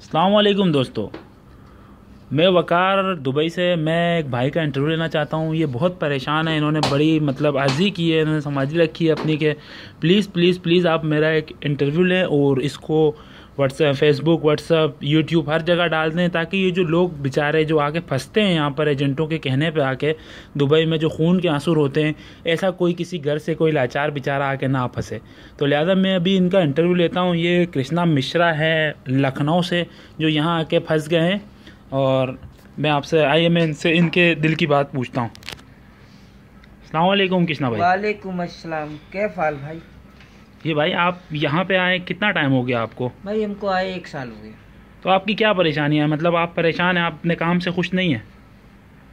अस्सलाम वालेकुम दोस्तों, मैं वकार दुबई से। मैं एक भाई का इंटरव्यू लेना चाहता हूँ। ये बहुत परेशान है, इन्होंने बड़ी अर्जी की है, इन्होंने समाजी रखी है अपनी के प्लीज़ प्लीज़ प्लीज़ आप मेरा एक इंटरव्यू लें और इसको फेसबुक, व्हाट्सअप, यूट्यूब हर जगह डाल दें, ताकि ये जो लोग बेचारे जो आके फंसते हैं यहाँ पर एजेंटों के कहने पे आके दुबई में, जो खून के आंसू होते हैं, ऐसा कोई किसी घर से कोई लाचार बेचारा आके ना फंसे। तो लिहाजा मैं अभी इनका इंटरव्यू लेता हूँ। ये कृष्णा मिश्रा है लखनऊ से, जो यहाँ आके फंस गए हैं, और मैं आपसे मैं इनसे इनके दिल की बात पूछता हूँ। अस्सलाम वालेकुम कृष्णा भाई। वालेकुम अस्सलाम। कैफ हाल भाई? ये भाई आप यहाँ पे आए कितना टाइम हो गया आपको? भाई हमको आए 1 साल हो गया। तो आपकी क्या परेशानी है? आप परेशान हैं, आप अपने काम से खुश नहीं हैं?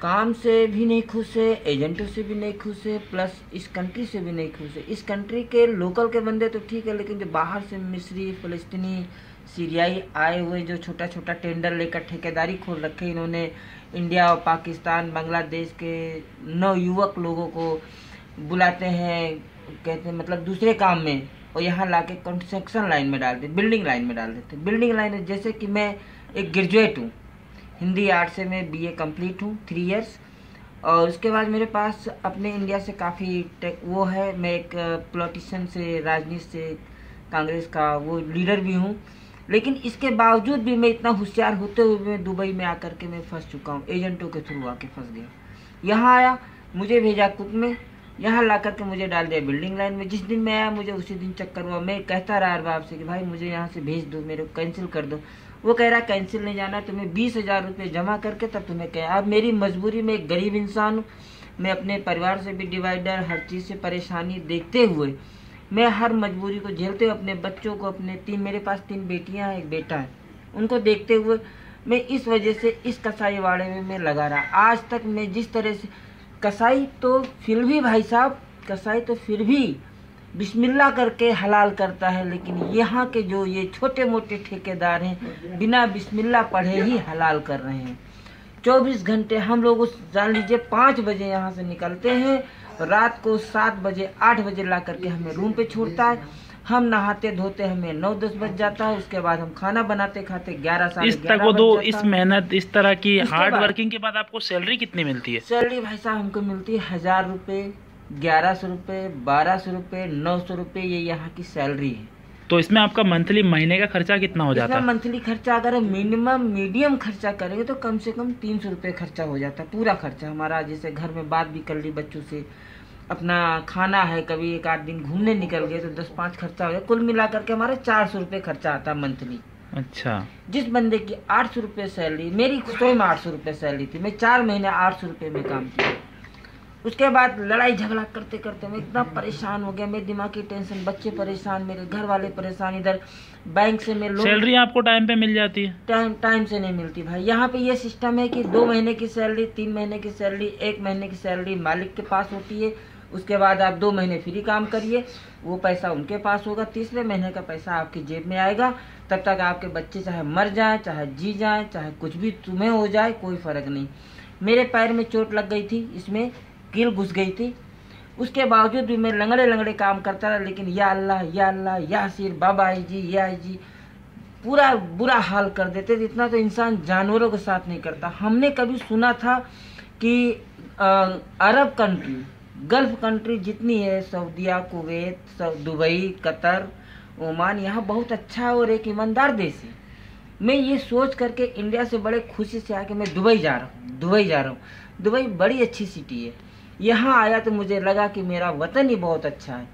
काम से भी नहीं खुश है, एजेंटों से भी नहीं खुश है, प्लस इस कंट्री से भी नहीं खुश है। इस कंट्री के लोकल के बंदे तो ठीक है, लेकिन जो बाहर से मिस्री, फ़लस्तीनी, सीरियाई आए हुए जो छोटा छोटा टेंडर लेकर ठेकेदारी खोल रखे इन्होंने, इंडिया और पाकिस्तान, बांग्लादेश के नवयुवक लोगों को बुलाते हैं, कहते हैं दूसरे काम में, और यहाँ लाके कंस्ट्रक्शन लाइन में डाल देते, बिल्डिंग लाइन में डाल देते। बिल्डिंग लाइन जैसे कि मैं एक ग्रेजुएट हूँ, हिंदी आर्ट से मैं बीए कंप्लीट हूँ 3 इयर्स, और उसके बाद मेरे पास अपने इंडिया से काफ़ी वो है। मैं एक पॉलिटिशियन से, राजनीति से, कांग्रेस का वो लीडर भी हूँ, लेकिन इसके बावजूद भी मैं इतना होशियार होते हुए मैं दुबई में आकर के मैं फंस चुका हूँ। एजेंटों के थ्रू आके फंस गया। यहाँ आया, मुझे भेजा कुक में, यहाँ ला करके मुझे डाल दिया बिल्डिंग लाइन में। जिस दिन मैं आया मुझे उसी दिन चक्कर हुआ। मैं कहता रहा अरबाब से कि भाई मुझे यहाँ से भेज दो, मेरे को कैंसिल कर दो। वो कह रहा कैंसिल नहीं जाना, तुम्हें 20,000 रुपये जमा करके तब तुम्हें कह। अब मेरी मजबूरी में, एक गरीब इंसान हूँ, मैं अपने परिवार से भी डिवाइडर, हर चीज़ से परेशानी देखते हुए, मैं हर मजबूरी को झेलते हुए, अपने बच्चों को, अपने मेरे पास 3 बेटियाँ हैं, 1 बेटा है, उनको देखते हुए मैं इस वजह से इस कसाई वाड़े में मैं लगा रहा। आज तक मैं जिस तरह से कसाई, तो फिर भी भाई साहब, कसाई तो फिर भी बिस्मिल्लाह करके हलाल करता है, लेकिन यहाँ के जो ये छोटे मोटे ठेकेदार हैं, बिना बिस्मिल्लाह पढ़े ही हलाल कर रहे हैं। 24 घंटे हम लोग जान लीजिए 5 बजे यहाँ से निकलते हैं, रात को 7 बजे 8 बजे ला करके हमें रूम पे छोड़ता है। हम नहाते धोते हमें 9-10 बज जाता है। उसके बाद हम खाना बनाते खाते 11 इस तक वो दो इस मेहनत, इस तरह की हार्ड वर्किंग के बाद आपको सैलरी कितनी मिलती है? सैलरी भाई साहब हमको मिलती है 1000 रुपये, 1100 रुपये, 1200 रुपये, 900 रुपये, ये यहाँ की सैलरी है। तो इसमें आपका मंथली, महीने का खर्चा कितना हो जाता है? मंथली खर्चा अगर हम मीडियम खर्चा करेंगे तो कम से कम 300 रुपये खर्चा हो जाता है। पूरा खर्चा हमारा, जैसे घर में बात भी कर ली बच्चों से, अपना खाना है, कभी 1-8 दिन घूमने निकल गए तो 10-5 खर्चा हो गया। कुल मिला करके हमारे 400 रुपये खर्चा आता है मंथली। अच्छा। जिस बंदे की 800 रुपये सैलरी, मेरी स्वयं 800 रुपये सैलरी थी, मैं 4 महीने 800 रुपये में काम किया। उसके बाद लड़ाई झगड़ा करते करते मैं इतना परेशान हो गया, मेरे दिमाग की टेंशन, बच्चे परेशान, मेरे घर वाले परेशान, इधर बैंक से मैं लोन। सैलरी आपको टाइम पे मिल जाती है? टाइम से नहीं मिलती भाई। यहाँ पे ये सिस्टम है कि 2 महीने की सैलरी, 3 महीने की सैलरी, 1 महीने की सैलरी मालिक के पास होती है। उसके बाद आप 2 महीने फ्री काम करिए, वो पैसा उनके पास होगा। तीसरे महीने का पैसा आपकी जेब में आएगा। तब तक आपके बच्चे चाहे मर जाएं, चाहे जी जाएं, चाहे कुछ भी तुम्हें हो जाए, कोई फ़र्क नहीं। मेरे पैर में चोट लग गई थी, इसमें कील घुस गई थी। उसके बावजूद भी मैं लंगड़े लंगड़े काम करता रहा, लेकिन या अल्लाह या अल्लाह, या सिर, बाबा आई जी, या आई जी, पूरा बुरा हाल कर देते थे। इतना तो इंसान जानवरों के साथ नहीं करता। हमने कभी सुना था कि अरब कंट्री, गल्फ कंट्री जितनी है, सऊदीया, कुवैत, दुबई, कतर, ओमान, यहाँ बहुत अच्छा और एक ईमानदार देश है। मैं ये सोच करके इंडिया से बड़े खुशी से आके मैं दुबई जा रहा हूँ। दुबई बड़ी अच्छी सिटी है। यहाँ आया तो मुझे लगा कि मेरा वतन ही बहुत अच्छा है।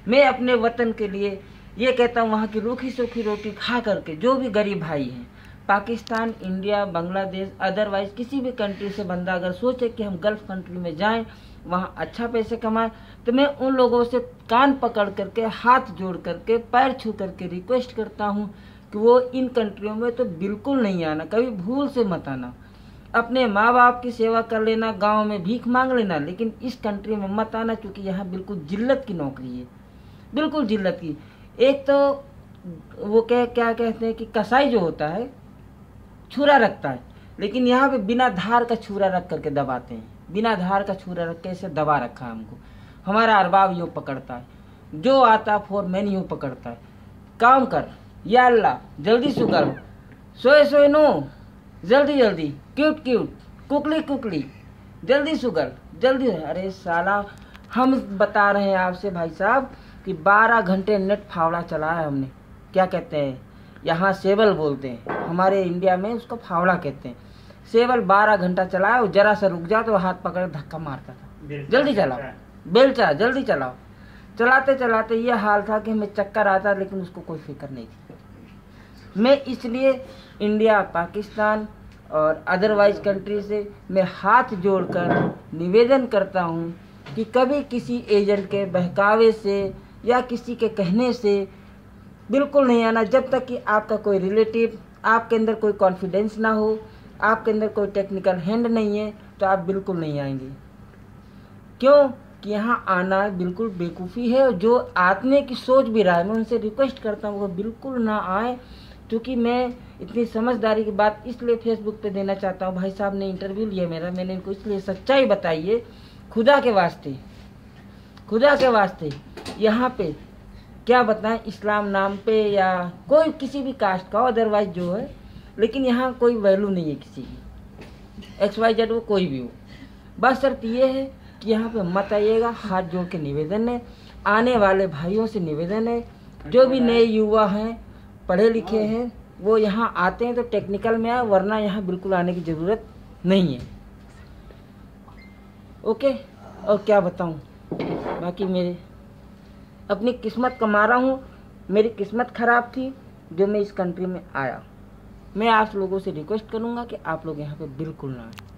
मैं अपने वतन के लिए ये कहता हूँ, वहाँ की रूखी सूखी रोटी खा करके जो भी गरीब भाई हैं, पाकिस्तान, इंडिया, बांग्लादेश, अदरवाइज किसी भी कंट्री से बंदा अगर सोचे कि हम गल्फ कंट्री में जाएं, वहाँ अच्छा पैसे कमाएं, तो मैं उन लोगों से कान पकड़ करके, हाथ जोड़ करके, पैर छू करके रिक्वेस्ट करता हूँ कि वो इन कंट्रियों में तो बिल्कुल नहीं आना, कभी भूल से मत आना। अपने माँ बाप की सेवा कर लेना, गांव में भीख मांग लेना, लेकिन इस कंट्री में मत आना, क्योंकि यहाँ बिल्कुल जिल्लत की नौकरी है, बिल्कुल जिल्लत की। एक तो वो क्या कहते हैं कि कसाई जो होता है छुरा रखता है, लेकिन यहाँ पे बिना धार का छुरा रख करके दबाते हैं। बिना धार का छुरा रख के ऐसे दबा रखा है हमको। हमारा अरबाब यूँ पकड़ता है, जो आता फोरमैन यूँ पकड़ता है, काम कर, या अल्लाह जल्दी से कर, सोए सोए नो, जल्दी जल्दी, क्यूट क्यूट, कुकली कुकली, जल्दी शुगर, जल्दी। अरे साला, हम बता रहे हैं आपसे भाई साहब कि 12 घंटे नेट फावड़ा चला है हमने। क्या कहते हैं, यहाँ सेवल बोलते हैं, हमारे इंडिया में उसको फावड़ा कहते हैं। सेवल 12 घंटा चला है, जरा सा रुक जा तो हाथ पकड़ धक्का मारता था, जल्दी चलाओ, बेलचा जल्दी चलाओ। चलाते चलाते ये हाल था कि हमें चक्कर आता, लेकिन उसको कोई फिक्र नहीं थी। मैं इसलिए इंडिया, पाकिस्तान और अदरवाइज कंट्री से मैं हाथ जोड़कर निवेदन करता हूँ कि कभी किसी एजेंट के बहकावे से या किसी के कहने से बिल्कुल नहीं आना। जब तक कि आपका कोई रिलेटिव, आपके अंदर कोई कॉन्फिडेंस ना हो, आपके अंदर कोई टेक्निकल हैंड नहीं है, तो आप बिल्कुल नहीं आएंगे। क्यों कि यहाँ आना बिल्कुल बेवकूफ़ी है। जो आने की सोच भी रहा है, मैं उनसे रिक्वेस्ट करता हूँ वो बिल्कुल ना आए, क्योंकि मैं इतनी समझदारी की बात इसलिए फेसबुक पे देना चाहता हूँ। भाई साहब ने इंटरव्यू लिया मेरा, मैंने इनको इसलिए सच्चाई बताइए, खुदा के वास्ते, खुदा के वास्ते। यहाँ पे क्या बताएं, इस्लाम नाम पे या कोई किसी भी कास्ट का हो, अदरवाइज जो है, लेकिन यहाँ कोई वैल्यू नहीं है किसी की, XYZ वो कोई भी हो। बस शर्त ये है कि यहाँ पे मत आइएगा। हाथ जोड़ के निवेदन है, आने वाले भाइयों से निवेदन है, जो भी नए युवा हैं, पढ़े लिखे हैं, वो यहाँ आते हैं तो टेक्निकल में आए, वरना यहाँ बिल्कुल आने की ज़रूरत नहीं है। ओके, और क्या बताऊँ, बाकी मेरे अपनी किस्मत कमा रहा हूँ। मेरी किस्मत ख़राब थी जो मैं इस कंट्री में आया। मैं आप लोगों से रिक्वेस्ट करूँगा कि आप लोग यहाँ पे बिल्कुल ना आए।